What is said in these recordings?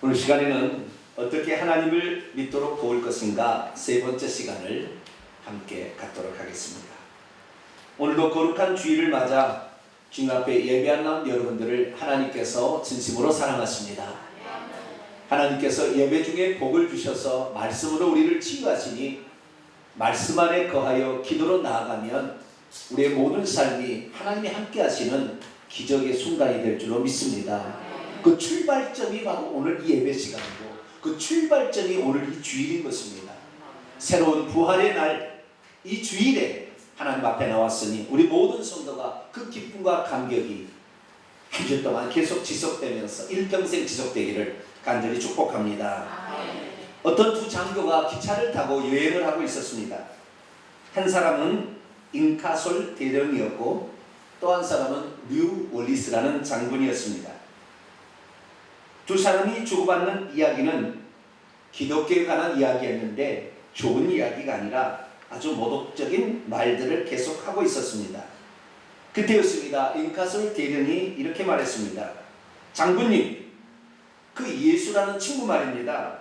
오늘 시간에는 어떻게 하나님을 믿도록 도울 것인가 세 번째 시간을 함께 갖도록 하겠습니다. 오늘도 거룩한 주일을 맞아 주님 앞에 예배하는 여러분들을 하나님께서 진심으로 사랑하십니다. 하나님께서 예배 중에 복을 주셔서 말씀으로 우리를 치유하시니 말씀 안에 거하여 기도로 나아가면 우리의 모든 삶이 하나님이 함께 하시는 기적의 순간이 될 줄로 믿습니다. 그 출발점이 바로 오늘 이 예배 시간이고 그 출발점이 오늘 이 주일인 것입니다. 새로운 부활의 날 이 주일에 하나님 앞에 나왔으니 우리 모든 성도가 그 기쁨과 감격이 한 주 동안 계속 지속되면서 일평생 지속되기를 간절히 축복합니다. 어떤 두 장교가 기차를 타고 여행을 하고 있었습니다. 한 사람은 잉카솔 대령이었고 또 한 사람은 류 월리스라는 장군이었습니다. 두 사람이 주고받는 이야기는 기독교에 관한 이야기였는데 좋은 이야기가 아니라 아주 모독적인 말들을 계속하고 있었습니다. 그때였습니다. 잉카솔 대령이 이렇게 말했습니다. 장군님, 그 예수라는 친구 말입니다.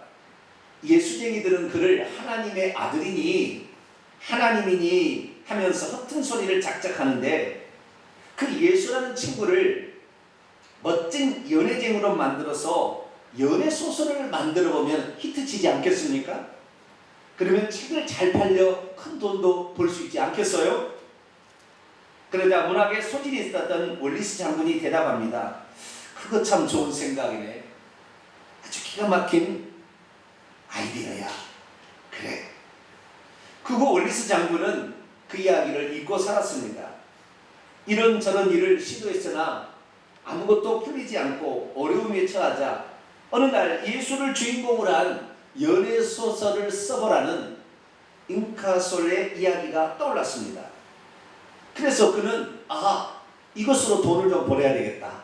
예수쟁이들은 그를 하나님의 아들이니 하나님이니 하면서 허튼 소리를 작작하는데 그 예수라는 친구를 멋진 연애쟁으로 만들어서 연애소설을 만들어보면 히트치지 않겠습니까? 그러면 책을 잘 팔려 큰 돈도 벌 수 있지 않겠어요? 그러자 문학에 소질이 있었던 월리스 장군이 대답합니다. 그거 참 좋은 생각이네. 아주 기가 막힌 아이디어야. 그래. 그거 월리스 장군은 그 이야기를 잊고 살았습니다. 이런저런 일을 시도했으나 아무것도 풀리지 않고 어려움에 처하자 어느 날 예수를 주인공으로 한 연애소설을 써보라는 잉카솔의 이야기가 떠올랐습니다. 그래서 그는 이것으로 돈을 좀 벌어야 되겠다.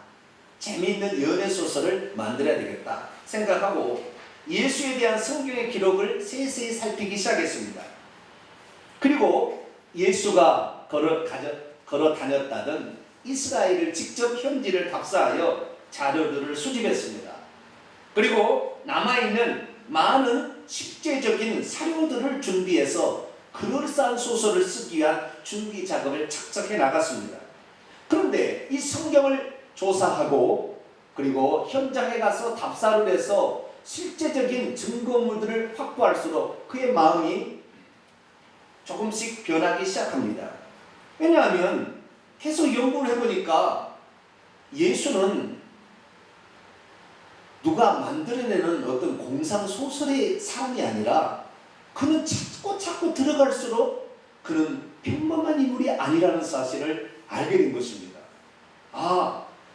재미있는 연애소설을 만들어야 되겠다 생각하고 예수에 대한 성경의 기록을 세세히 살피기 시작했습니다. 그리고 예수가 걸어 다녔다던 이스라엘을 직접 현지를 답사하여 자료들을 수집했습니다. 그리고 남아있는 많은 식재적인 사료들을 준비해서 그럴싸한 소설을 쓰기 위한 준비 작업을 착착해 나갔습니다. 그런데 이 성경을 조사하고 그리고 현장에 가서 답사를 해서 실제적인 증거물들을 확보할수록 그의 마음이 조금씩 변하기 시작합니다. 왜냐하면 계속 연구를 해보니까 예수는 누가 만들어내는 어떤 공상소설의 사람이 아니라 그는 찾고 들어갈수록 그는 평범한 인물이 아니라는 사실을 알게 된 것입니다.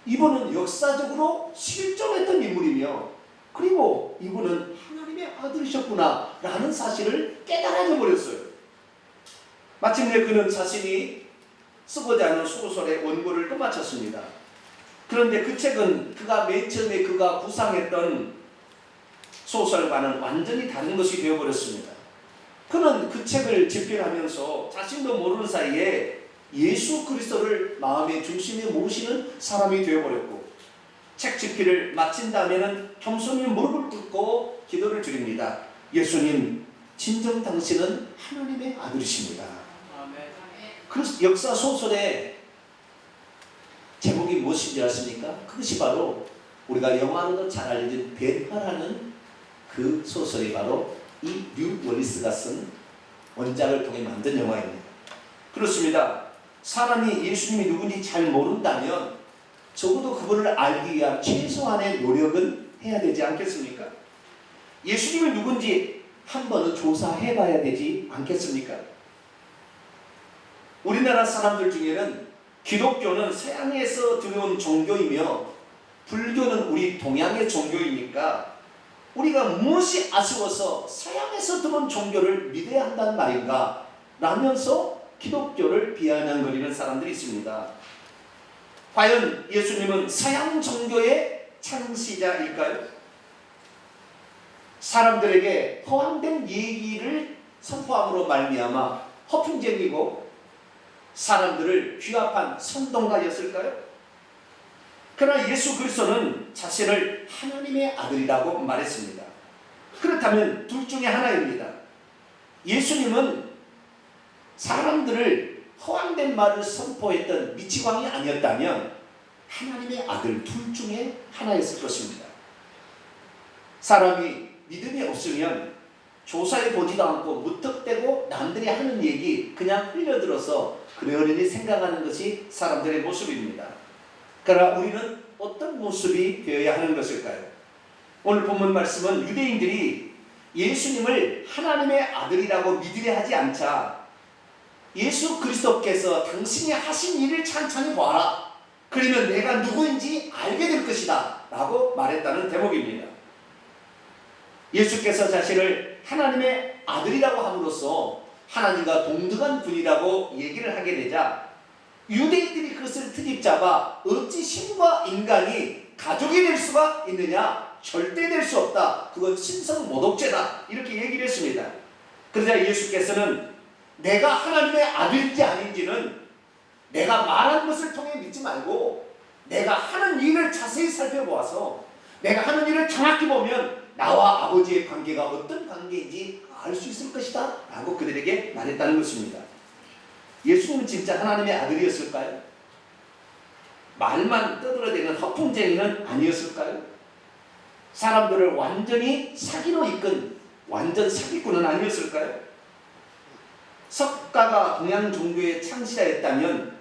이분은 역사적으로 실존했던 인물이며 그리고 이분은 하나님의 아들이셨구나 라는 사실을 깨달아져 버렸어요. 마침내 그는 자신이 쓰고자 하는 소설의 원고를 끝마쳤습니다. 그런데 그 책은 맨 처음에 그가 구상했던 소설과는 완전히 다른 것이 되어버렸습니다. 그는 그 책을 집필하면서 자신도 모르는 사이에 예수 그리스도를 마음의 중심에 모시는 사람이 되어버렸고 책 집필을 마친 다음에는 겸손히 무릎을 꿇고 기도를 드립니다. 예수님, 진정 당신은 하나님의 아들이십니다. 그래서 역사 소설의 제목이 무엇인지 아십니까? 그것이 바로 우리가 영화로도 잘 알려진 벤허라는 그 소설이 바로 이 류 월리스가 쓴 원작을 통해 만든 영화입니다. 그렇습니다. 사람이 예수님이 누군지 잘 모른다면 적어도 그분을 알기 위한 최소한의 노력은 해야 되지 않겠습니까? 예수님이 누군지 한 번은 조사해 봐야 되지 않겠습니까? 우리나라 사람들 중에는 기독교는 서양에서 들여온 종교이며 불교는 우리 동양의 종교이니까 우리가 무엇이 아쉬워서 서양에서 들어온 종교를 믿어야 한다는 말인가 라면서 기독교를 비아냥거리는 사람들이 있습니다. 과연 예수님은 서양 종교의 창시자일까요? 사람들에게 허황된 얘기를 선포함으로 말미암아 허풍쟁이고 사람들을 규합한 선동가였을까요? 그러나 예수 그리스도는 자신을 하나님의 아들이라고 말했습니다. 그렇다면 둘 중에 하나입니다. 예수님은 사람들을 허황된 말을 선포했던 미치광이 아니었다면 하나님의 아들 둘 중에 하나였을 것입니다. 사람이 믿음이 없으면 조사해 보지도 않고 무턱대고 남들이 하는 얘기 그냥 흘려들어서 그러려니 생각하는 것이 사람들의 모습입니다. 그러나 우리는 어떤 모습이 되어야 하는 것일까요? 오늘 본문 말씀은 유대인들이 예수님을 하나님의 아들이라고 믿으려 하지 않자 예수 그리스도께서 당신이 하신 일을 찬찬히 보아라. 그러면 내가 누구인지 알게 될 것이다 라고 말했다는 대목입니다. 예수께서 자신을 하나님의 아들이라고 함으로써 하나님과 동등한 분이라고 얘기를 하게 되자 유대인들이 그것을 트집잡아 어찌 신과 인간이 가족이 될 수가 있느냐? 절대 될 수 없다. 그건 신성모독죄다. 이렇게 얘기를 했습니다. 그러자 예수께서는 내가 하나님의 아들인지 아닌지는 내가 말한 것을 통해 믿지 말고 내가 하는 일을 자세히 살펴보아서 내가 하는 일을 정확히 보면 나와 아버지의 관계가 어떤 관계인지 알 수 있을 것이다 라고 그들에게 말했다는 것입니다. 예수님은 진짜 하나님의 아들이었을까요? 말만 떠들어대는 허풍쟁이는 아니었을까요? 사람들을 완전히 사기로 이끈 완전 사기꾼은 아니었을까요? 석가가 동양 종교의 창시자였다면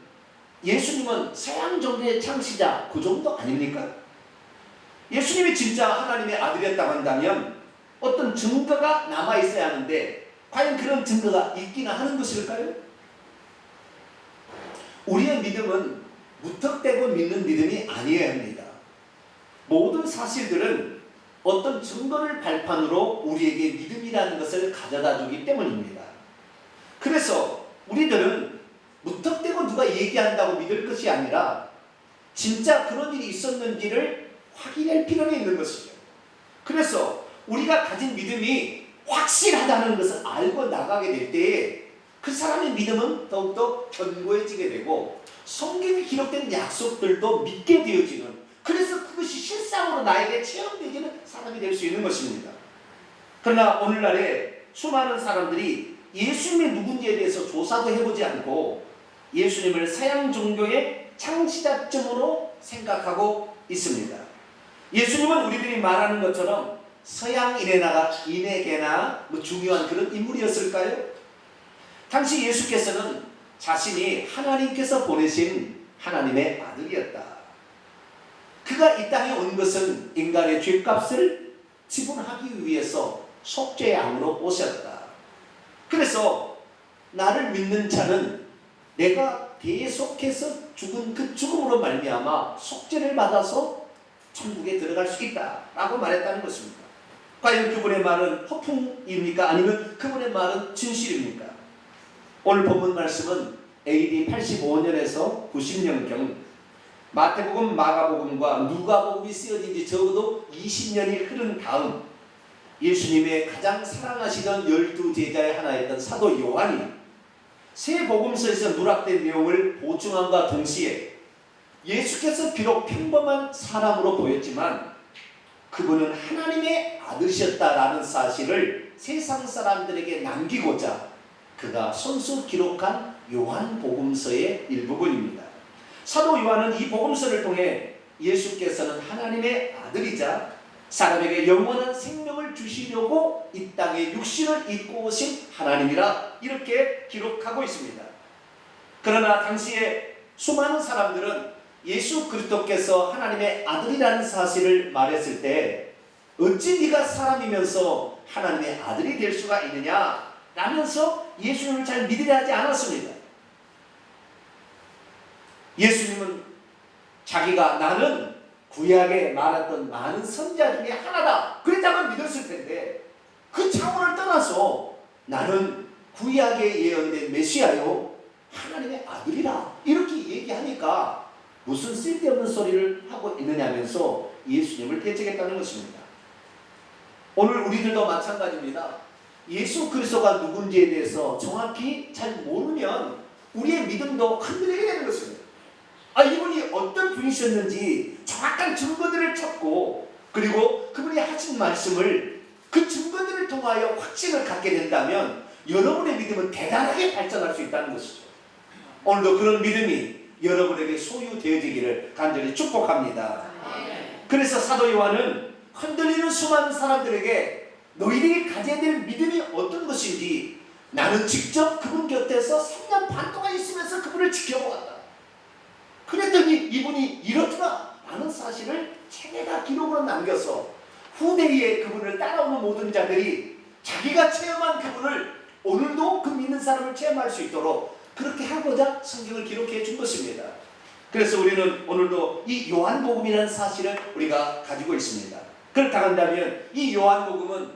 예수님은 서양 종교의 창시자 그 정도 아닙니까? 예수님이 진짜 하나님의 아들이었다고 한다면 어떤 증거가 남아있어야 하는데 과연 그런 증거가 있기나 하는 것일까요? 우리의 믿음은 무턱대고 믿는 믿음이 아니어야 합니다. 모든 사실들은 어떤 증거를 발판으로 우리에게 믿음이라는 것을 가져다 주기 때문입니다. 그래서 우리들은 무턱대고 누가 얘기한다고 믿을 것이 아니라 진짜 그런 일이 있었는지를 확인할 필요가 있는 것이죠. 그래서 우리가 가진 믿음이 확실하다는 것을 알고 나가게 될 때에 그 사람의 믿음은 더욱더 견고해지게 되고 성경에 기록된 약속들도 믿게 되어지는, 그래서 그것이 실상으로 나에게 체험되지는 사람이 될 수 있는 것입니다. 그러나 오늘날에 수많은 사람들이 예수님이 누군지에 대해서 조사도 해보지 않고 예수님을 서양 종교의 창시자쯤으로 생각하고 있습니다. 예수님은 우리들이 말하는 것처럼 서양인에게나 중요한 그런 인물이었을까요? 당시 예수께서는 자신이 하나님께서 보내신 하나님의 아들이었다. 그가 이 땅에 온 것은 인간의 죄값을 지불하기 위해서 속죄의 양으로 오셨다. 그래서 나를 믿는 자는 내가 대속해서 죽은 그 죽음으로 말미암아 속죄를 받아서 천국에 들어갈 수 있다라고 말했다는 것입니다. 과연 그분의 말은 허풍입니까? 아니면 그분의 말은 진실입니까? 오늘 본문 말씀은 AD 85년에서 90년경 마태복음, 마가복음과 누가복음이 쓰여진 지 적어도 20년이 흐른 다음 예수님의 가장 사랑하시던 12제자의 하나였던 사도 요한이 새 복음서에서 누락된 내용을 보충함과 동시에 예수께서 비록 평범한 사람으로 보였지만 그분은 하나님의 아들이셨다라는 사실을 세상 사람들에게 남기고자 그가 손수 기록한 요한복음서의 일부분입니다. 사도 요한은 이 복음서를 통해 예수께서는 하나님의 아들이자 사람에게 영원한 생명을 주시려고 이 땅에 육신을 입고 오신 하나님이라 이렇게 기록하고 있습니다. 그러나 당시에 수많은 사람들은 예수 그리스도께서 하나님의 아들이라는 사실을 말했을 때 어찌 네가 사람이면서 하나님의 아들이 될 수가 있느냐 라면서 예수님을 잘 믿으려 하지 않았습니다. 예수님은 자기가 나는 구약에 말했던 많은 선지자 중에 하나다 그랬다면 믿었을 텐데 그 차원을 떠나서 나는 구약에 예언된 메시아요 하나님의 아들이라 이렇게 얘기하니까 무슨 쓸데없는 소리를 하고 있느냐면서 예수님을 대적했다는 것입니다. 오늘 우리들도 마찬가지입니다. 예수 그리스도가 누군지에 대해서 정확히 잘 모르면 우리의 믿음도 흔들리게 되는 것입니다. 이분이 어떤 분이셨는지 정확한 증거들을 찾고 그리고 그분이 하신 말씀을 그 증거들을 통하여 확신을 갖게 된다면 여러분의 믿음은 대단하게 발전할 수 있다는 것이죠. 오늘도 그런 믿음이 여러분에게 소유되어지기를 간절히 축복합니다. 그래서 사도 요한은 흔들리는 수많은 사람들에게 너희들이 가져야 될 믿음이 어떤 것인지, 나는 직접 그분 곁에서 3년 반 동안 있으면서 그분을 지켜보았다. 그랬더니 이분이 이렇더라 라는 사실을 책에다 기록으로 남겨서 후대에 그분을 따라오는 모든 자들이 자기가 체험한 그분을 오늘도 그 믿는 사람을 체험할 수 있도록 그렇게 하고자 성경을 기록해 준 것입니다. 그래서 우리는 오늘도 이 요한복음이라는 사실을 우리가 가지고 있습니다. 그렇다 한다면 이 요한복음은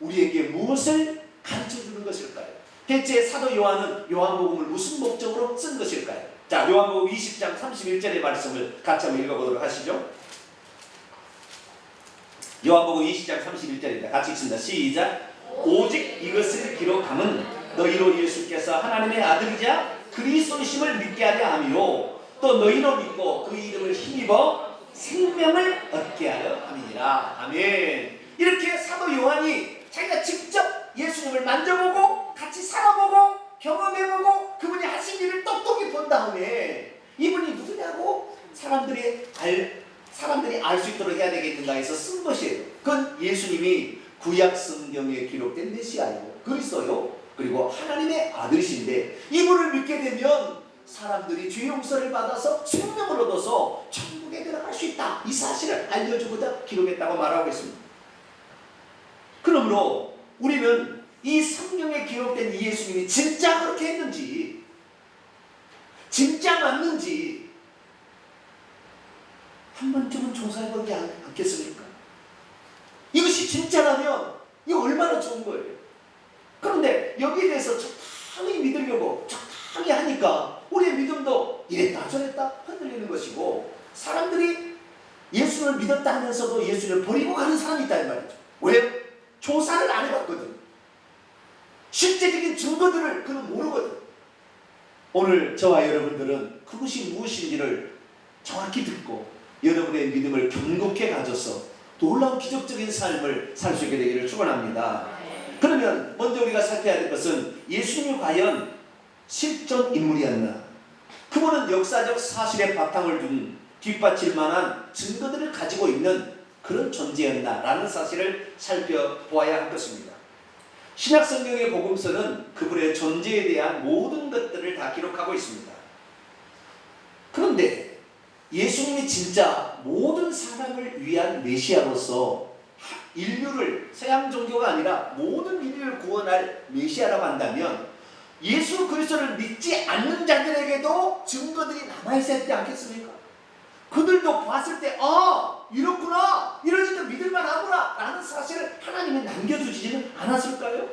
우리에게 무엇을 가르쳐주는 것일까요? 대체 사도 요한은 요한복음을 무슨 목적으로 쓴 것일까요? 자, 요한복음 20장 31절의 말씀을 같이 한번 읽어보도록 하시죠. 요한복음 20장 31절입니다. 같이 읽습니다. 시작. 오직 이것을 기록함은 너희로 예수께서 하나님의 아들이자 그리스도이심을 믿게 하려 함이요 또 너희로 믿고 그 이름을 힘입어 생명을 얻게 하려 함이니라. 아멘. 이렇게 사도 요한이 자기가 직접 예수님을 만져보고 같이 살아보고 경험해보고 그분이 하신 일을 똑똑히 본 다음에 이분이 누구냐고 사람들이 알 수 있도록 해야 되겠는가 해서 쓴 것이에요. 그건 예수님이 구약 성경에 기록된 메시아요, 그리스도요, 그리고 하나님의 아들이신데 이분을 믿게 되면 사람들이 죄 용서를 받아서 생명을 얻어서 천국에 들어갈 수 있다, 이 사실을 알려주고자 기록했다고 말하고 있습니다. 그러므로 우리는 이 성경에 기록된 이 예수님이 진짜 그렇게 했는지, 진짜 맞는지 한 번쯤은 조사해보지 않겠습니까? 이것이 진짜라면 이거 얼마나 좋은 거예요. 그런데 여기에 대해서 적당히 믿으려고 적당히 하니까 우리의 믿음도 이랬다 저랬다 흔들리는 것이고, 사람들이 예수를 믿었다 하면서도 예수를 버리고 가는 사람이 있다 이 말이죠. 왜? 조사를 안 해봤거든. 실제적인 증거들을 그는 모르거든. 오늘 저와 여러분들은 그것이 무엇인지를 정확히 듣고 여러분의 믿음을 견고하게 가져서 놀라운 기적적인 삶을 살 수 있게 되기를 축원합니다. 그러면 먼저 우리가 살펴야 될 것은 예수님이 과연 실존 인물이었나? 그분은 역사적 사실에 바탕을 둔 뒷받칠 만한 증거들을 가지고 있는 그런 존재였나라는 사실을 살펴보아야 할 것입니다. 신약성경의 복음서는 그분의 존재에 대한 모든 것들을 다 기록하고 있습니다. 그런데 예수님이 진짜 모든 사람을 위한 메시아로서 인류를, 서양 종교가 아니라 모든 인류를 구원할 메시아라고 한다면 예수 그리스도를 믿지 않는 자들에게도 증거들이 남아있어야 되지 않겠습니까? 그들도 봤을 때 이렇구나, 이런 일도 믿을만 하구나 라는 사실을 하나님이 남겨두지는 않았을까요?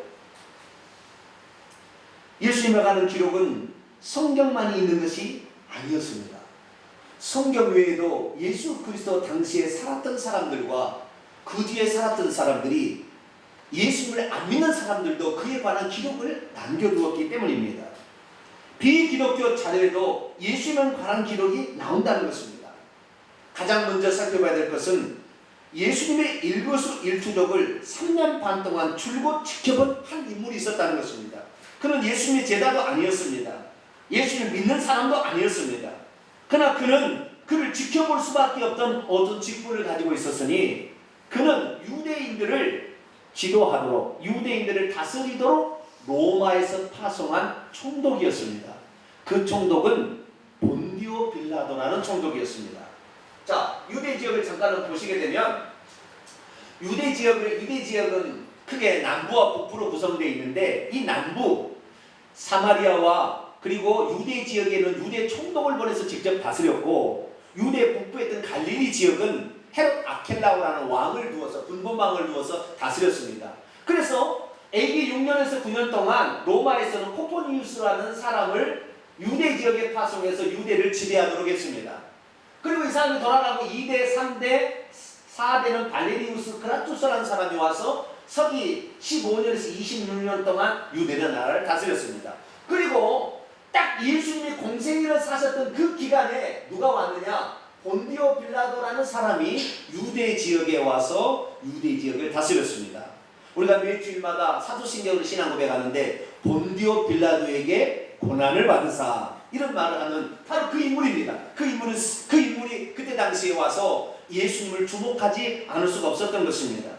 예수님에 관한 기록은 성경만이 있는 것이 아니었습니다. 성경 외에도 예수 그리스도 당시에 살았던 사람들과 그 뒤에 살았던 사람들이, 예수님을 안 믿는 사람들도 그에 관한 기록을 남겨두었기 때문입니다. 비기독교 자료에도 예수님에 관한 기록이 나온다는 것입니다. 가장 먼저 살펴봐야 될 것은 예수님의 일거수일투족을 3년 반 동안 줄곧 지켜본 한 인물이 있었다는 것입니다. 그는 예수님의 제자도 아니었습니다. 예수님을 믿는 사람도 아니었습니다. 그러나 그는 그를 지켜볼 수밖에 없던 어떤 직분을 가지고 있었으니 그는 유대인들을 지도하도록, 유대인들을 다스리도록 로마에서 파송한 총독이었습니다. 그 총독은 본디오 빌라도라는 총독이었습니다. 자, 유대 지역을 잠깐 보시게 되면 유대 지역은 크게 남부와 북부로 구성되어 있는데, 이 남부 사마리아와 그리고 유대 지역에는 유대 총독을 보내서 직접 다스렸고, 유대 북부에 있던 갈릴리 지역은 헤롯 아켈라오라는 왕을 두어서, 분봉왕을 두어서 다스렸습니다. 그래서 AD 6년에서 9년 동안 로마에서는 코포니우스라는 사람을 유대 지역에 파송해서 유대를 지배하도록 했습니다. 그리고 이 사람이 돌아가고 2대, 3대, 4대는 발레리우스 크라투스라는 사람이 와서 서기 15년에서 26년 동안 유대의 나라를 다스렸습니다. 그리고 딱 예수님이 공생애를 사셨던 그 기간에 누가 왔느냐? 본디오 빌라도라는 사람이 유대 지역에 와서 유대 지역을 다스렸습니다. 우리가 매주일마다 사도신경으로 신앙 고백하는데 본디오 빌라도에게 고난을 받으사 이런 말을 하는 바로 그 인물입니다. 그 인물이 그때 당시에 와서 예수님을 주목하지 않을 수가 없었던 것입니다.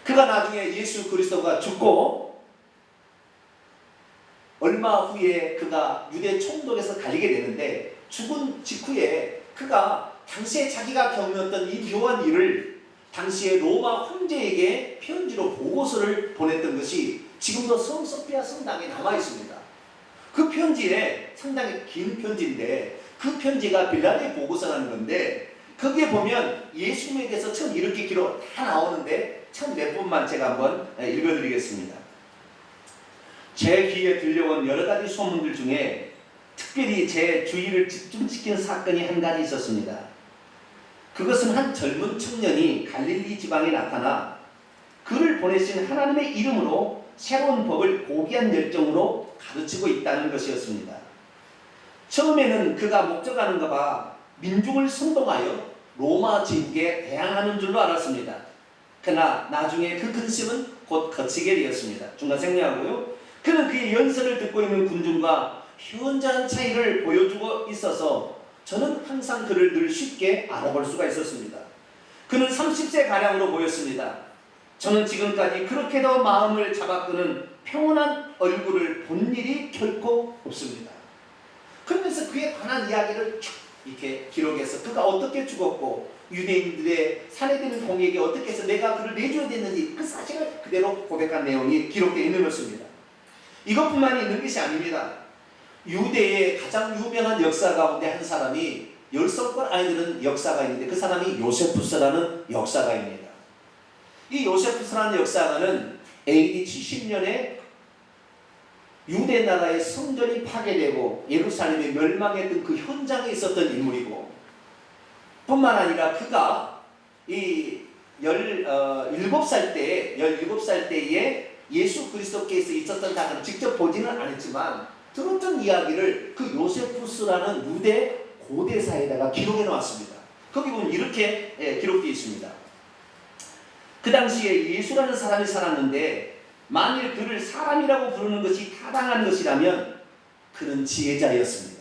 그가 나중에 예수 그리스도가 죽고 얼마 후에 그가 유대 총독에서 갈리게 되는데 죽은 직후에 그가 당시에 자기가 겪었던 이 묘한 일을 당시에 로마 황제에게 편지로 보고서를 보냈던 것이 지금도 성 소피아 성당에 남아 있습니다. 그 편지에 상당히 긴 편지인데 그 편지가 빌라도의 보고서라는 건데 거기에 보면 예수님에 대해서 처음 이렇게 기록 다 나오는데 참 몇 분만 제가 한번 읽어드리겠습니다. 제 귀에 들려온 여러 가지 소문들 중에 특별히 제 주의를 집중시킨 사건이 한 가지 있었습니다. 그것은 한 젊은 청년이 갈릴리 지방에 나타나 그를 보내신 하나님의 이름으로 새로운 법을 고귀한 열정으로 가르치고 있다는 것이었습니다. 처음에는 그가 목적하는 것과 민중을 선동하여 로마 제국에 대항하는 줄로 알았습니다. 그러나 나중에 그 근심은 곧 거치게 되었습니다. 중간 생략하고요. 그는 그의 연설을 듣고 있는 군중과 현저한 차이를 보여주고 있어서 저는 항상 그를 늘 쉽게 알아볼 수가 있었습니다. 그는 30세 가량으로 보였습니다. 저는 지금까지 그렇게도 마음을 잡아끄는 평온한 얼굴을 본 일이 결코 없습니다. 그러면서 그에 관한 이야기를 쭉 이렇게 기록해서 그가 어떻게 죽었고 유대인들의 살해되는 공에게 어떻게 해서 내가 그를 내줘야 됐는지 그 사실을 그대로 고백한 내용이 기록되어 있는 것입니다. 이것뿐만이 있는 것이 아닙니다. 유대의 가장 유명한 역사 가운데 한 사람이 10손가락 안에 드는 역사가 있는데 그 사람이 요세푸스라는 역사가입니다. 이 요세푸스라는 역사가는 AD 70년에 유대 나라의 성전이 파괴되고 예루살렘이 멸망했던 그 현장에 있었던 인물이고 뿐만 아니라 그가 이 17살 때에 예수 그리스도께서 있었던 사건을 직접 보지는 않았지만 들었던 이야기를 그 요세푸스라는 유대 고대사에다가 기록해 놓았습니다. 거기 보면 이렇게 기록되어 있습니다. 그 당시에 예수라는 사람이 살았는데 만일 그를 사람이라고 부르는 것이 타당한 것이라면 그는 지혜자였습니다.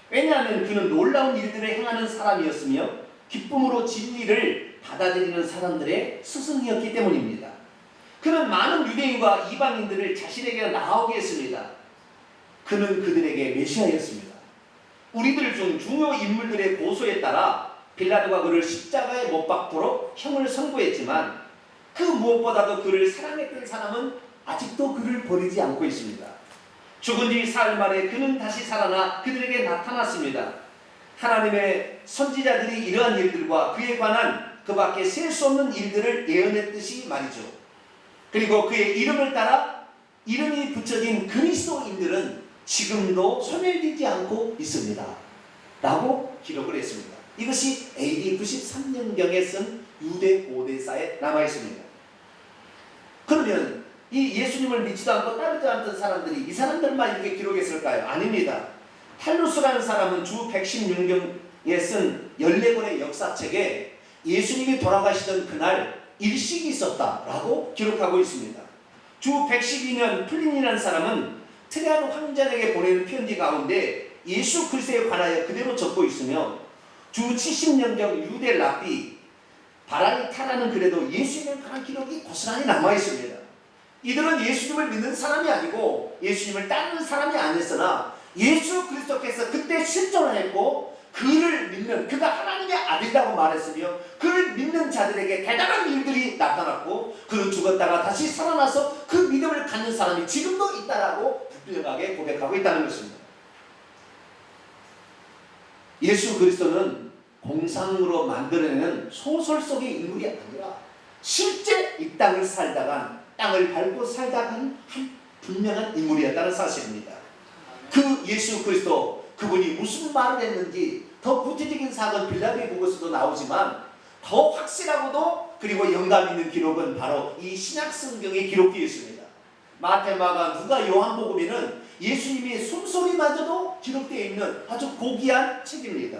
왜냐하면 그는 놀라운 일들을 행하는 사람이었으며 기쁨으로 진리를 받아들이는 사람들의 스승이었기 때문입니다. 그는 많은 유대인과 이방인들을 자신에게 나오게 했습니다. 그는 그들에게 메시아였습니다. 우리들 중 중요 인물들의 고소에 따라 빌라도가 그를 십자가에 못 박도록 형을 선고했지만 그 무엇보다도 그를 사랑했던 사람은 아직도 그를 버리지 않고 있습니다. 죽은 지 사흘 만에 그는 다시 살아나 그들에게 나타났습니다. 하나님의 선지자들이 이러한 일들과 그에 관한 그 밖에 셀 수 없는 일들을 예언했듯이 말이죠. 그리고 그의 이름을 따라 이름이 붙여진 그리스도인들은 지금도 소멸되지 않고 있습니다. 라고 기록을 했습니다. 이것이 AD 93년경에 쓴 유대 고대사에 남아 있습니다. 그러면 이 예수님을 믿지도 않고 따르지 않던 사람들이 이 사람들만 이렇게 기록했을까요? 아닙니다. 탈루스라는 사람은 주 116경에 쓴 14권의 역사책에 예수님이 돌아가시던 그날 일식이 있었다라고 기록하고 있습니다. 주 112년 플린이라는 사람은 트레아노 황제에게 보내는 편지 가운데 예수 그리스도에 관하여 그대로 적고 있으며 주 70년경 유대 랍비 바라니타라는 글에도 예수님에 관한 기록이 고스란히 남아 있습니다. 이들은 예수님을 믿는 사람이 아니고 예수님을 따르는 사람이 아니었으나 예수 그리스도께서 그때 실존을 했고 그를 믿는 그가 하나님의 아들이라고 말했으며 그를 믿는 자들에게 대단한 일들이 나타났고 그는 죽었다가 다시 살아나서 그 믿음을 갖는 사람이 지금도 있다라고 분명하게 고백하고 있다는 것입니다. 예수 그리스도는 공상으로 만들어내는 소설 속의 인물이 아니라 실제 이 땅을 살다간 땅을 밟고 살다간 한 분명한 인물이었다는 사실입니다. 그 예수 그리스도 그분이 무슨 말을 했는지 더 구체적인 사건 빌라도의 보고서도 나오지만 더 확실하고도 그리고 영감 있는 기록은 바로 이 신약 성경에 기록되어 있습니다. 마태, 마가, 누가, 요한복음에는 예수님의 숨소리마저도 기록되어 있는 아주 고귀한 책입니다.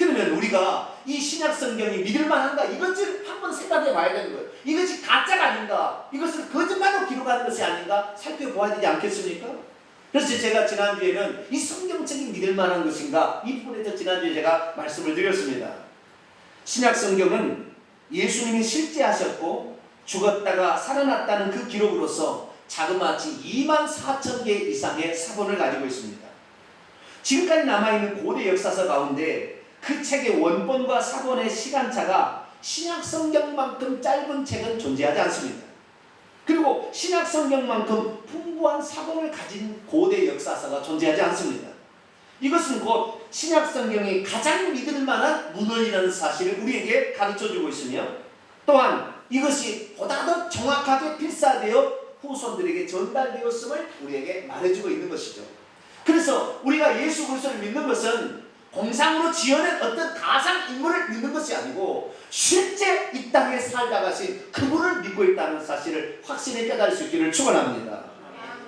그러면 우리가 이 신약 성경이 믿을 만한가 이것을 한번 생각해 봐야 되는 거예요. 이것이 가짜가 아닌가, 이것을 거짓말로 기록하는 것이 아닌가 살펴보아야 되지 않겠습니까? 그래서 제가 지난주에는 이 성경책이 믿을 만한 것인가 이 부분에서 지난주에 제가 말씀을 드렸습니다. 신약 성경은 예수님이 실제하셨고 죽었다가 살아났다는 그 기록으로서 자그마치 24,000개 이상의 사본을 가지고 있습니다. 지금까지 남아있는 고대 역사서 가운데 그 책의 원본과 사본의 시간차가 신약 성경만큼 짧은 책은 존재하지 않습니다. 그리고 신약 성경만큼 풍부한 사본을 가진 고대 역사서가 존재하지 않습니다. 이것은 곧 신약 성경이 가장 믿을 만한 문헌이라는 사실을 우리에게 가르쳐주고 있으며, 또한 이것이 보다 더 정확하게 필사되어 후손들에게 전달되었음을 우리에게 말해주고 있는 것이죠. 그래서 우리가 예수 그리스도를 믿는 것은 공상으로 지어낸 어떤 가상 인물을 믿는 것이 아니고 실제 이 땅에 살다 가신 그분을 믿고 있다는 사실을 확신에 깨달을 수 있기를 축원합니다.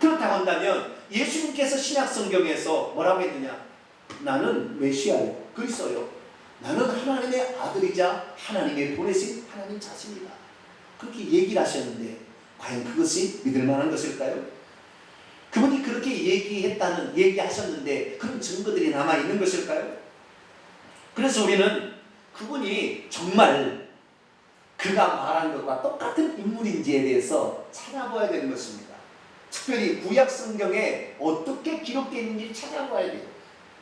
그렇다고 한다면 예수님께서 신약 성경에서 뭐라고 했느냐? 나는 메시아요, 그리스도요, 나는 하나님의 아들이자 하나님의 보내신 하나님 자신이다, 그렇게 얘기를 하셨는데 과연 그것이 믿을 만한 것일까요? 그분이 그렇게 얘기하셨는데 그런 증거들이 남아있는 것일까요? 그래서 우리는 그분이 정말 그가 말한 것과 똑같은 인물인지에 대해서 찾아봐야 되는 것입니다. 특별히 구약 성경에 어떻게 기록되어 있는지 찾아봐야 돼요.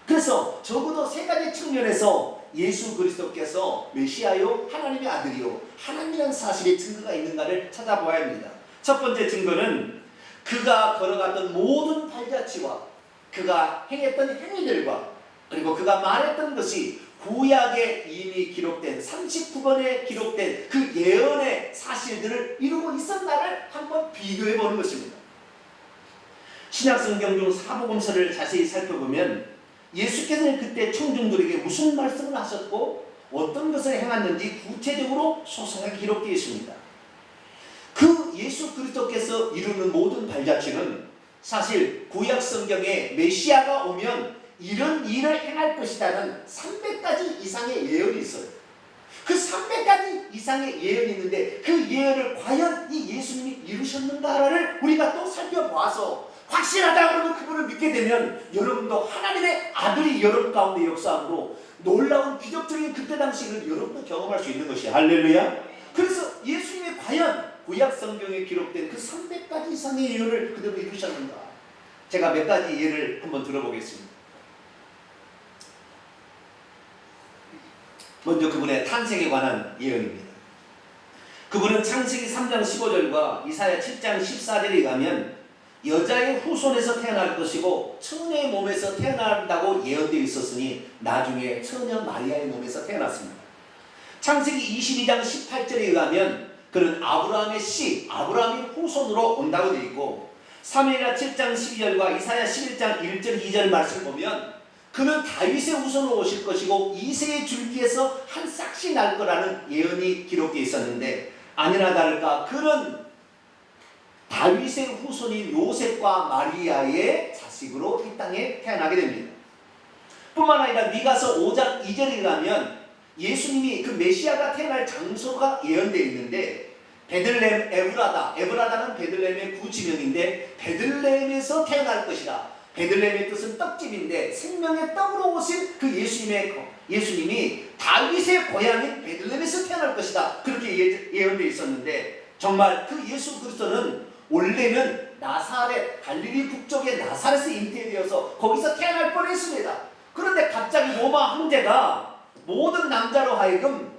그래서 적어도 세 가지 측면에서 예수 그리스도께서 메시아요, 하나님의 아들이요, 하나님이라는 사실의 증거가 있는가를 찾아봐야 합니다. 첫 번째 증거는 그가 걸어갔던 모든 발자취와 그가 행했던 행위들과 그리고 그가 말했던 것이 구약에 이미 기록된 39번에 기록된 그 예언의 사실들을 이루고 있었나를 한번 비교해 보는 것입니다. 신약 성경 중 사복음서를 자세히 살펴보면 예수께서는 그때 청중들에게 무슨 말씀을 하셨고 어떤 것을 행했는지 구체적으로 소상하게 기록되어 있습니다. 그 예수 그리스도께서 이루는 모든 발자취는 사실 구약 성경에 메시아가 오면 이런 일을 행할 것이라는 300가지 이상의 예언이 있어요. 그 300가지 이상의 예언이 있는데 그 예언을 과연 이 예수님이 이루셨는가를 우리가 또 살펴봐서 확실하다 그러면 그분을 믿게 되면 여러분도 하나님의 아들이 여러분 가운데 역사함으로 놀라운 기적적인 그때 당시를 여러분도 경험할 수 있는 것이 할렐루야. 그래서 예수님이 과연 구약 성경에 기록된 그 300가지 이상의 예언을 그대로 이루셨는가? 제가 몇 가지 예를 한번 들어보겠습니다. 먼저 그분의 탄생에 관한 예언입니다. 그분은 창세기 3장 15절과 이사야 7장 14절에 의하면 여자의 후손에서 태어날 것이고 처녀의 몸에서 태어난다고 예언되어 있었으니 나중에 처녀 마리아의 몸에서 태어났습니다. 창세기 22장 18절에 의하면 그는 아브라함의 씨, 아브라함의 후손으로 온다고 되어 있고 사무엘하 7장 12절과 이사야 11장 1절 2절 말씀을 보면 그는 다윗의 후손으로 오실 것이고 이새의 줄기에서 한 싹이 날 거라는 예언이 기록되어 있었는데 아니나 다를까 그는 다윗의 후손인 요셉과 마리아의 자식으로 이 땅에 태어나게 됩니다. 뿐만 아니라 미가서 5장 2절에 의하면 예수님이 그 메시아가 태어날 장소가 예언되어 있는데 베들레헴 에브라다는 베들레헴의 구지명인데 베들레헴에서 태어날 것이다. 베들레헴의 뜻은 떡집인데 생명의 떡으로 오신 그 예수님이 다윗의 고향인 베들레헴에서 태어날 것이다. 그렇게 예언되어 있었는데 정말 그 예수 그리스도는 원래는 나사렛, 갈릴리 북쪽의 나사렛에 잉태되어서 거기서 태어날 뻔했습니다. 그런데 갑자기 로마 황제가 모든 남자로 하여금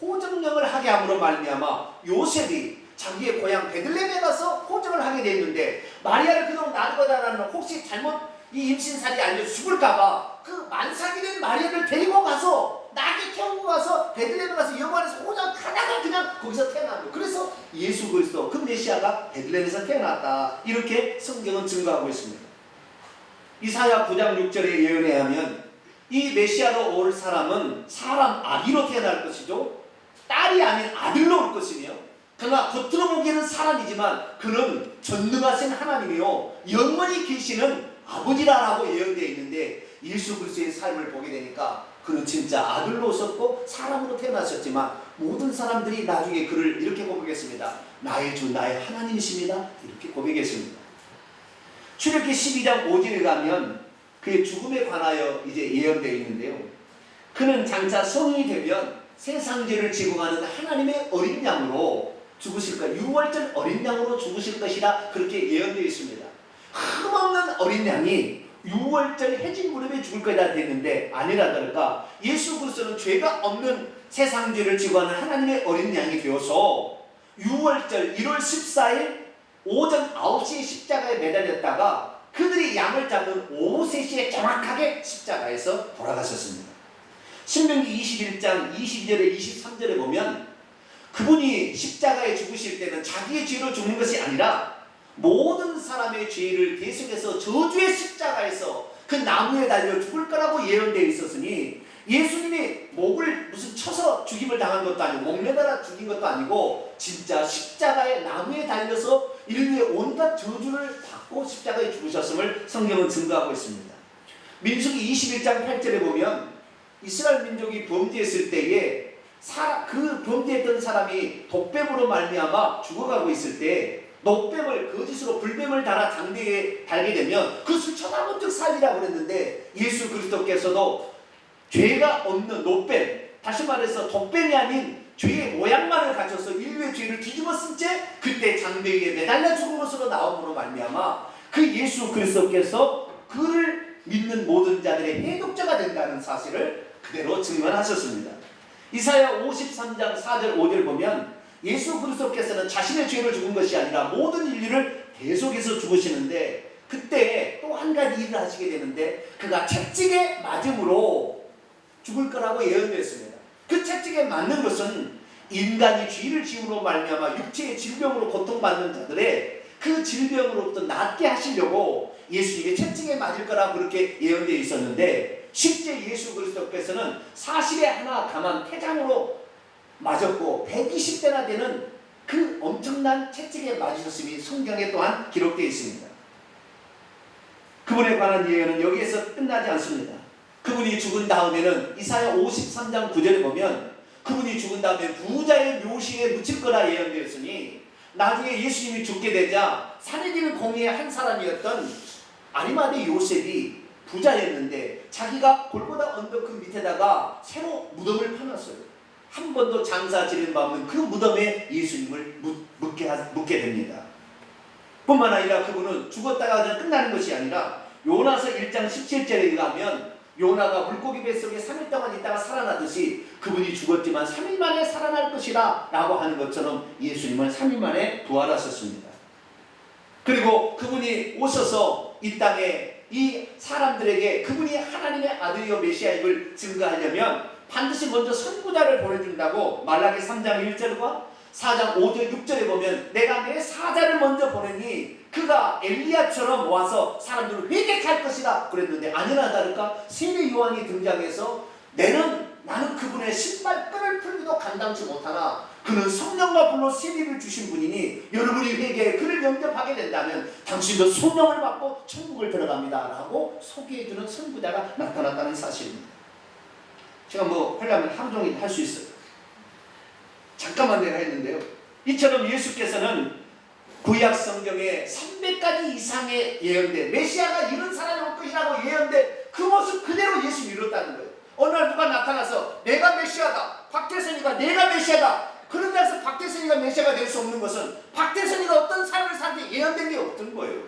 호정령을 하게 함으로 말미암아 요셉이 자기의 고향 베들레헴에 가서 호정을 하게 됐는데 마리아를 그동안 놔두고 다라는 혹시 잘못 이 임신살이 알려 죽을까봐 그 만삭이 된 마리아를 데리고 가서 나귀 태우고 가서 베들레헴에 가서 여관에서 호정하다가 그냥 거기서 태어난 거예요. 그래서 예수 그리스도 그 메시아가 베들레헴에서 태어났다 이렇게 성경은 증거하고 있습니다. 이사야 9장 6절의 예언에 하면 이 메시아로 올 사람은 사람 아기로 태어날 것이죠 딸이 아닌 아들로 올 것이며 그러나 겉으로 보기에는 사람이지만 그는 전능하신 하나님이요 영원히 계시는 아버지라고 예언되어 있는데 예수 그리스도의 삶을 보게 되니까 그는 진짜 아들로 오셨고 사람으로 태어나셨지만 모든 사람들이 나중에 그를 이렇게 고백했습니다. 나의 주 나의 하나님이십니다. 이렇게 고백했습니다. 출애굽기 12장 5절에 가면 그의 죽음에 관하여 이제 예언되어 있는데요. 그는 장차 성인이 되면 세상 죄를 지고 가는 하나님의 어린 양으로 죽으실 것, 유월절 어린 양으로 죽으실 것이라 그렇게 예언되어 있습니다. 흠없는 어린 양이 유월절 해질 무렵에 죽을 거다 됐는데 아니라 다를까 예수 그리스도는 죄가 없는 세상 죄를 지고 가는 하나님의 어린 양이 되어서 유월절 1월 14일 오전 9시에 십자가에 매달렸다가 그들이 양을 잡는 오후 3시에 정확하게 십자가에서 돌아가셨습니다. 신명기 21장 22절에 23절에 보면 그분이 십자가에 죽으실 때는 자기의 죄로 죽는 것이 아니라 모든 사람의 죄를 계속해서 저주의 십자가에서 그 나무에 달려 죽을 거라고 예언되어 있었으니 예수님이 목을 무슨 쳐서 죽임을 당한 것도 아니고 목 매달아 죽인 것도 아니고 진짜 십자가에 나무에 달려서 인류의 온갖 저주를 받고 십자가에 죽으셨음을 성경은 증거하고 있습니다. 민수기 21장 8절에 보면 이스라엘 민족이 범죄했을 때에 그 범죄했던 사람이 독뱀으로 말미암아 죽어가고 있을 때 녹뱀을 거짓으로 불뱀을 달아 장대에 달게 되면 그것을 쳐다본 적 살리라고 그랬는데 예수 그리스도께서도 죄가 없는 녹뱀, 다시 말해서 독뱀이 아닌 죄의 모양만을 갖춰서 인류의 죄를 뒤집어 쓴 채 그때 장대 위에 매달려 죽은 것으로 나옴으로 말미암아 그 예수 그리스도께서 그를 믿는 모든 자들의 해독자가 된다는 사실을 그대로 증언하셨습니다. 이사야 53장 4절 5절 보면 예수 그리스도께서는 자신의 죄를 죽은 것이 아니라 모든 인류를 대속해서 죽으시는데 그때 또 한 가지 일을 하시게 되는데 그가 채찍에 맞음으로 죽을 거라고 예언되었습니다. 그 채찍에 맞는 것은 인간이 죄를 지음으로 말미암아 육체의 질병으로 고통받는 자들의 그 질병으로부터 낫게 하시려고 예수님의 채찍에 맞을 거라고 그렇게 예언되어 있었는데 실제 예수 그리스도께서는 40에 하나 감한 태장으로 맞았고 120대나 되는 그 엄청난 채찍에 맞으셨음이 성경에 또한 기록되어 있습니다. 그분에 관한 예언은 여기에서 끝나지 않습니다. 그분이 죽은 다음에는 이사야 53장 9절에 보면 그분이 죽은 다음에 부자의 묘시에 묻힐 거라 예언되었으니 나중에 예수님이 죽게 되자 산헤드린 공의의 한 사람이었던 아리마대 요셉이 부자였는데 자기가 골고다 언덕 그 밑에다가 새로 무덤을 파놨어요. 한 번도 장사 지른 바 없는 그 무덤에 예수님을 묻게 됩니다. 뿐만 아니라 그분은 죽었다가 그냥 끝나는 것이 아니라 요나서 1장 17절에 가면 요나가 물고기 뱃속에 3일 동안 있다가 살아나듯이 그분이 죽었지만 3일 만에 살아날 것이다 라고 하는 것처럼 예수님은 3일 만에 부활하셨습니다. 그리고 그분이 오셔서 이 땅에 이 사람들에게 그분이 하나님의 아들이요 메시아임을 증거하려면 반드시 먼저 선구자를 보내준다고 말라기 3장 1절과 4장 5절 6절에 보면 내가 내 사자를 먼저 보내니 그가 엘리야처럼 와서 사람들을 회개할 것이다 그랬는데 아니나 다를까 세례 요한이 등장해서 나는 그분의 신발끈을 풀기도 감당치 못하나 그는 성령과 불로 세례를 주신 분이니 여러분이 회개해 그를 영접하게 된다면 당신도 성령을 받고 천국을 들어갑니다 라고 소개해주는 선구자가 나타났다는 사실입니다. 제가 하려면 하루 종일 할 수 있어요. 잠깐만 내가 했는데요. 이처럼 예수께서는 구약 성경에 300가지 이상의 예언된 메시아가 이런 사람이 올 것이라고 예언된 그 모습 그대로 예수 이뤘다는 거예요. 어느 날 누가 나타나서 내가 메시아다. 박태선이가 내가 메시아다. 그런 데서 박태선이가 메시아가 될 수 없는 것은 박태선이가 어떤 삶을 살때 예언된 게 없던 거예요.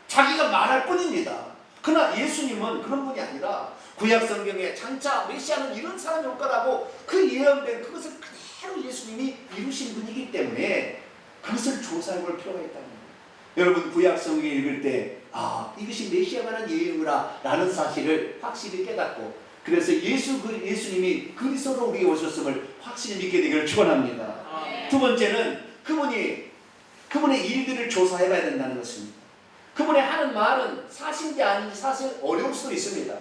자기가 말할 뿐입니다. 그러나 예수님은 그런 분이 아니라 구약 성경에 장차 메시아는 이런 사람이 올 거라고 그 예언된 그것을 그대로 예수님이 이루신 분이기 때문에 그것을 조사해 볼 필요가 있다는 거예요. 여러분 구약 성경 읽을 때 이것이 메시아가 란 예언이구나 라는 사실을 확실히 깨닫고 그래서 예수님이 그리스도로 우리에게 오셨음을 확실히 믿게 되기를 축원합니다. 두 번째는 그분의 일들을 조사해 봐야 된다는 것입니다. 그분이 하는 말은 사실인지 아닌지 사실 어려울 수도 있습니다.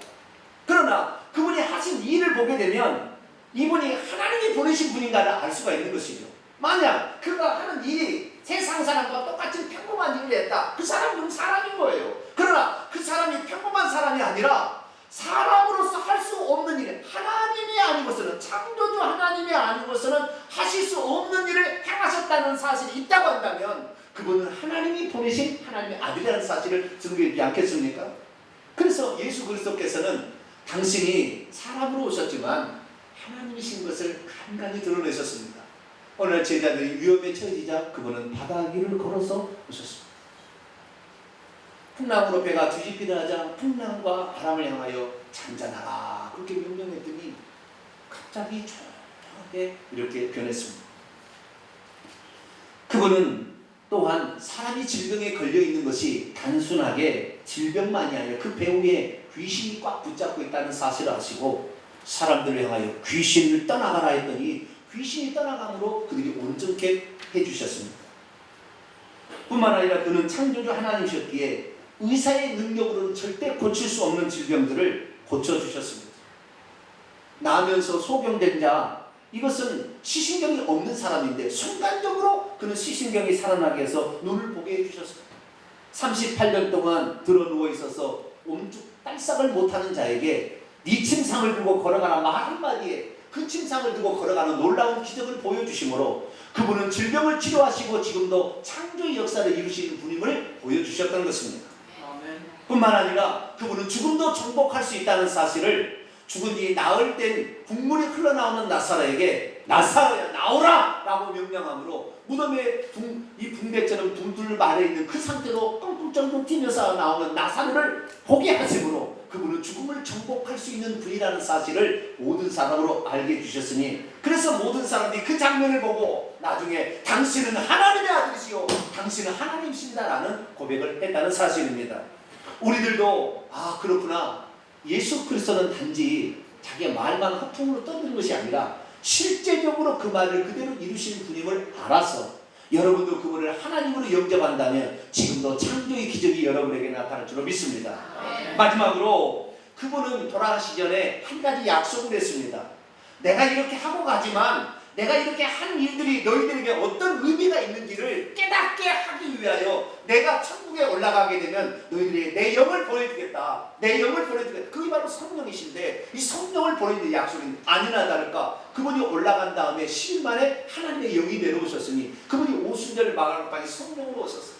그러나 그분이 하신 일을 보게 되면 이분이 하나님이 보내신 분인가를 알 수가 있는 것이죠. 만약 그가 하는 일이 세상 사람과 똑같이 평범한 일을 했다. 그 사람은 사람인 거예요. 그러나 그 사람이 평범한 사람이 아니라 사람으로서 할 수 없는 일, 하나님이 아니고서는, 창조주 하나님이 아니고서는 하실 수 없는 일을 행하셨다는 사실이 있다고 한다면 그분은 하나님이 보내신 하나님의 아들이라는 사실을 증거하지 않겠습니까? 그래서 예수 그리스도께서는 당신이 사람으로 오셨지만 하나님이신 것을 간간히 드러내셨습니다. 오늘 제자들이 위험에 처해지자 그분은 바다 위를 걸어서 오셨습니다. 풍랑으로 배가 뒤집히려 하자 풍랑과 바람을 향하여 잔잔하라 그렇게 명령했더니 갑자기 조용하게 이렇게 변했습니다. 그분은 또한 사람이 질병에 걸려있는 것이 단순하게 질병만이 아니라 그 배후에 귀신이 꽉 붙잡고 있다는 사실을 아시고 사람들을 향하여 귀신을 떠나가라 했더니 귀신이 떠나감으로 그들이 온전케 해주셨습니다. 뿐만 아니라 그는 창조주 하나님이셨기에 의사의 능력으로는 절대 고칠 수 없는 질병들을 고쳐주셨습니다. 나면서 소경된 자, 이것은 시신경이 없는 사람인데 순간적으로 그는 시신경이 살아나게 해서 눈을 보게 해주셨습니다. 38년 동안 들어 누워 있어서 om쭉 딸싹을 못하는 자에게 네 침상을 들고 걸어가라 말 한마디에 그 침상을 들고 걸어가는 놀라운 기적을 보여주심으로 그분은 질병을 치료하시고 지금도 창조의 역사를 이루시는 분임을 보여주셨던 것입니다. 뿐만 아니라 그분은 죽음도 정복할 수 있다는 사실을 죽은 뒤 나을 땐 국물이 흘러나오는 나사로에게 나사로야 나오라! 라고 명령함으로 무덤에 이 붕대처럼 둥둘 말해 있는 그 상태로 끙끙쩍 뛰면서 나오는 나사로를 보게 하심으로 그분은 죽음을 정복할 수 있는 분이라는 사실을 모든 사람으로 알게 해주셨으니 그래서 모든 사람들이 그 장면을 보고 나중에 당신은 하나님의 아들이시오 당신은 하나님이십니다라는 고백을 했다는 사실입니다. 우리들도 그렇구나 예수 그리스도는 단지 자기의 말만 허풍으로 떠드는 것이 아니라 실제적으로 그 말을 그대로 이루시는 분임을 알아서 여러분도 그분을 하나님으로 영접한다면 지금도 창조의 기적이 여러분에게 나타날 줄로 믿습니다. 마지막으로 그분은 돌아가시 전에 한 가지 약속을 했습니다. 내가 이렇게 하고 가지만 내가 이렇게 한 일들이 너희들에게 어떤 의미가 있는지를 깨닫게 하기 위하여 내가 천국에 올라가게 되면 너희들에게 내 영을 보내주겠다. 내 영을 보내주겠다. 그게 바로 성령이신데 이 성령을 보내주는 약속은 아니나 다를까 그분이 올라간 다음에 10일 만에 하나님의 영이 내려오셨으니 그분이 오순절을 막아놓고 성령으로 오셨어요.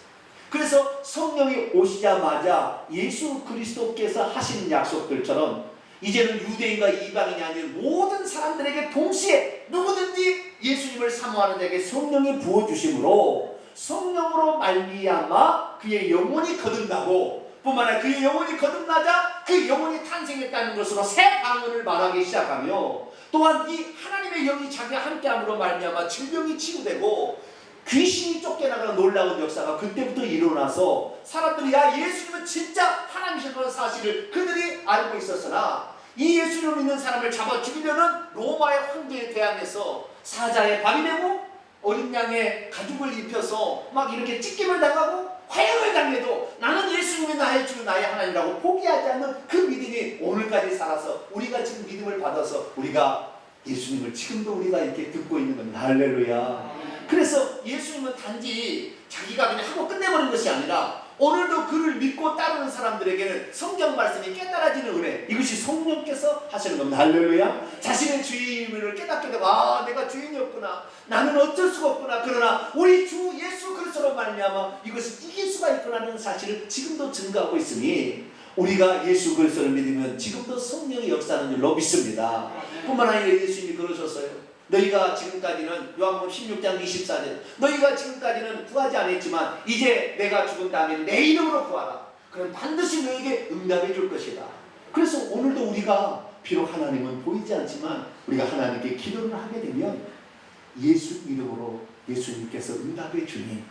그래서 성령이 오시자마자 예수 그리스도께서 하시는 약속들처럼 이제는 유대인과 이방인이 아닌 모든 사람들에게 동시에 누구든지 예수님을 사모하는 자에게 성령이 부어주심으로 성령으로 말미암아 그의 영혼이 거듭나고 뿐만 아니라 그의 영혼이 거듭나자 그 영혼이 탄생했다는 것으로 새 방언을 말하기 시작하며 또한 이 하나님의 영이 자기와 함께함으로 말미암아 질병이 치유되고 귀신이 쫓겨나가는 놀라운 역사가 그때부터 일어나서 사람들이 예수님은 진짜 하나님이시라는 사실을 그들이 알고 있었으나 이 예수님을 믿는 사람을 잡아 죽이려는 로마의 황제에 대항해서 사자의 밥이 되고 어린 양의 가죽을 입혀서 막 이렇게 찢김을 당하고 화형을 당해도 나는 예수님이 나의 주 나의 하나님이라고 포기하지 않는 그 믿음이 오늘까지 살아서 우리가 지금 믿음을 받아서 우리가 예수님을 지금도 우리가 이렇게 듣고 있는 겁니다. 할렐루야. 그래서 예수님은 단지 자기가 그냥 하고 끝내버린 것이 아니라 오늘도 그를 믿고 따르는 사람들에게는 성경 말씀이 깨달아지는 은혜 이것이 성령께서 하시는 겁니다. 할렐루야. 자신의 주인을 깨닫게 되고 내가 주인이었구나 나는 어쩔 수가 없구나 그러나 우리 주 예수 그리스도로 말미암아 이것을 이길 수가 있구나는 사실을 지금도 증거하고 있으니 우리가 예수 그리스도를 믿으면 지금도 성령의 역사하는 줄로 믿습니다. 뿐만 아니라 예수님이 그러셨어요. 너희가 지금까지는 요한복음 16장 24절 너희가 지금까지는 구하지 않았지만 이제 내가 죽은 다음에 내 이름으로 구하라. 그럼 반드시 너에게 응답해 줄 것이다. 그래서 오늘도 우리가 비록 하나님은 보이지 않지만 우리가 하나님께 기도를 하게 되면 예수 이름으로 예수님께서 응답해 주니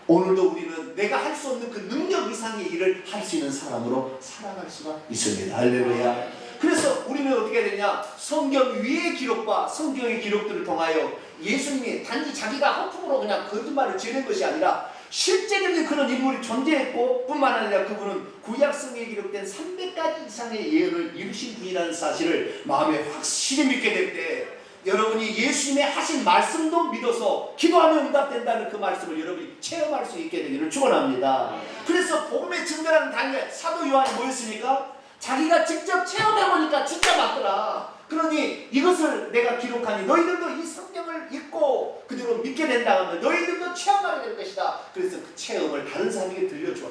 오늘도 우리는 내가 할 수 없는 그 능력 이상의 일을 할 수 있는 사람으로 살아갈 수가 있습니다. 할렐루야. 그래서 우리는 어떻게 되냐 성경 위의 기록과 성경의 기록들을 통하여 예수님이 단지 자기가 허풍으로 그냥 거짓말을 지는 것이 아니라 실제적인 그런 인물이 존재했고 뿐만 아니라 그분은 구약성에 기록된 300가지 이상의 예언을 이루신 분이라는 사실을 마음에 확실히 믿게 될 때 여러분이 예수님의 하신 말씀도 믿어서 기도하면 응답된다는 그 말씀을 여러분이 체험할 수 있게 되기를 축원합니다. 그래서 복음의 증거라는 단계 사도 요한이 뭐였습니까? 자기가 직접 체험해보니까 진짜 맞더라. 그러니 이것을 내가 기록하니 너희들도 이 성경을 읽고 그대로 믿게 된다 하면 너희들도 체험하게 될 것이다. 그래서 그 체험을 다른 사람에게 들려줘라.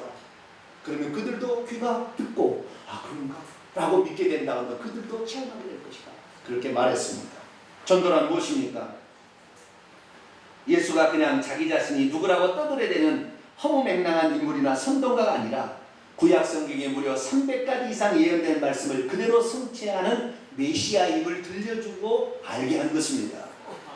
그러면 그들도 귀가 듣고 아 그런가? 라고 믿게 된다 하면 그들도 체험하게 될 것이다. 그렇게 말했습니다. 전도란 무엇입니까? 예수가 그냥 자기 자신이 누구라고 떠들어대는 허무맹랑한 인물이나 선동가가 아니라 구약 성경에 무려 300가지 이상 예언된 말씀을 그대로 성취하는 메시아임을 들려주고 알게 한 것입니다.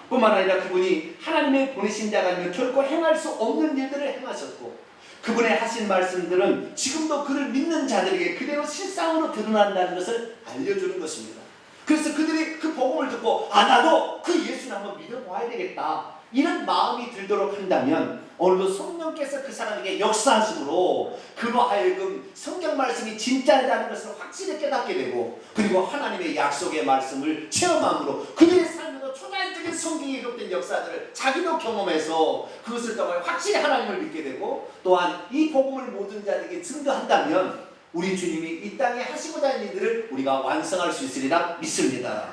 뿐만 아니라 그분이 하나님의 보내신 자가 아니면 결코 행할 수 없는 일들을 행하셨고 그분의 하신 말씀들은 지금도 그를 믿는 자들에게 그대로 실상으로 드러난다는 것을 알려주는 것입니다. 그래서 그들이 그 복음을 듣고 아 나도 그 예수를 한번 믿어봐야 되겠다 이런 마음이 들도록 한다면 오늘도 성령께서 그 사람에게 역사하심으로 그로 하여금 성경 말씀이 진짜라는 것을 확실히 깨닫게 되고 그리고 하나님의 약속의 말씀을 체험함으로 그들의 삶에서 초자연적인 성경에 기록된 역사들을 자기도 경험해서 그것을 통해 확실히 하나님을 믿게 되고 또한 이 복음을 모든 자들에게 증거한다면 우리 주님이 이 땅에 하시고자 하는 일들을 우리가 완성할 수 있으리라 믿습니다.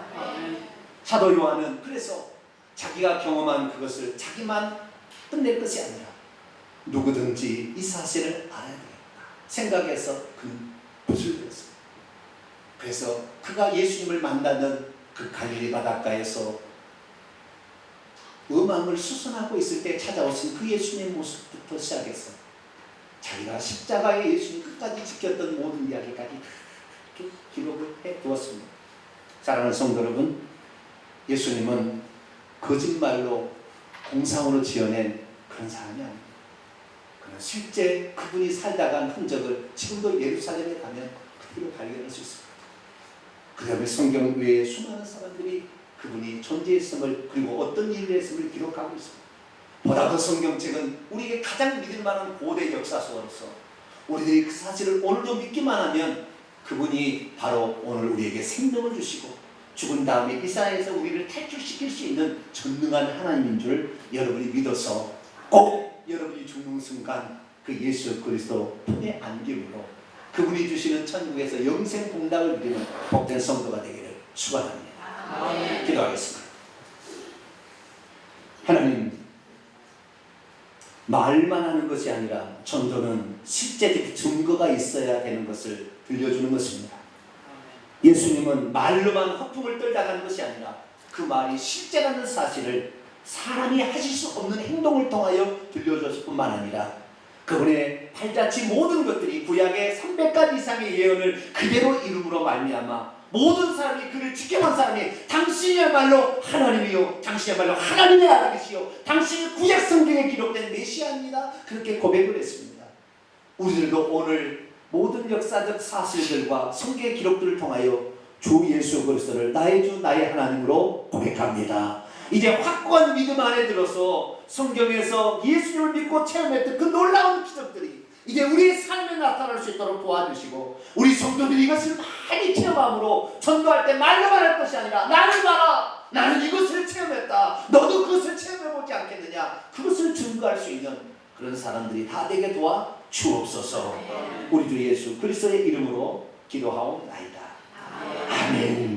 사도 요한은 그래서 자기가 경험한 그것을 자기만 끝낼 것이 아니라 누구든지 이 사실을 알아야 되겠다 생각해서 그는 붓을 들었습니다. 그래서 그가 예수님을 만나는 그 갈릴리 바닷가에서 음악을 수선하고 있을 때 찾아오신 그 예수님의 모습부터 시작해서 자기가 십자가의 예수님 끝까지 지켰던 모든 이야기까지 이렇게 기록을 해두었습니다. 사랑하는 성도 여러분, 예수님은 거짓말로 공상으로 지어낸 그런 사람이 아닙니다. 그러나 실제 그분이 살다 간 흔적을 지금도 예루살렘에 가면 그대로 발견할 수 있습니다. 그 다음에 성경 외에 수많은 사람들이 그분이 존재했음을 그리고 어떤 일을 했음을 기록하고 있습니다. 보다 더 성경책은 우리에게 가장 믿을 만한 고대 역사서로서 우리들이 그 사실을 오늘도 믿기만 하면 그분이 바로 오늘 우리에게 생명을 주시고 죽은 다음에 이 사회에서 우리를 탈출시킬 수 있는 전능한 하나님인 줄 여러분이 믿어서 꼭 여러분이 죽는 순간 그 예수 그리스도 품에 안김으로 그분이 주시는 천국에서 영생 복락을 누리는 복된 성도가 되기를 축원합니다. 기도하겠습니다. 하나님, 말만 하는 것이 아니라 전도는 실제적 증거가 있어야 되는 것을 들려주는 것입니다. 예수님은 말로만 허풍을 떨다 가는 것이 아니라 그 말이 실제라는 사실을 사람이 하실 수 없는 행동을 통하여 들려줬을 뿐만 아니라 그분의 팔자치 모든 것들이 구약의 300가지 이상의 예언을 그대로 이름으로 말미암아 모든 사람이 그를 지켜본 사람이 당신이야말로 하나님이요 당신이야말로 하나님의 아들이시요 당신이 구약 성경에 기록된 메시아입니다. 그렇게 고백을 했습니다. 우리들도 오늘 모든 역사적 사실들과 성경의 기록들을 통하여 주 예수 그리스도를 나의 주 나의 하나님으로 고백합니다. 이제 확고한 믿음 안에 들어서 성경에서 예수님을 믿고 체험했던 그 놀라운 기적들이 이제 우리의 삶에 나타날 수 있도록 도와주시고 우리 성도들이 이것을 많이 체험함으로 전도할 때 말로만 할 것이 아니라 나를 봐라 나는 이것을 체험했다 너도 그것을 체험해보지 않겠느냐 그것을 증거할 수 있는 그런 사람들이 다 되게 도와 주옵소서. 우리 주 예수 그리스도의 이름으로 기도하옵나이다. 아멘.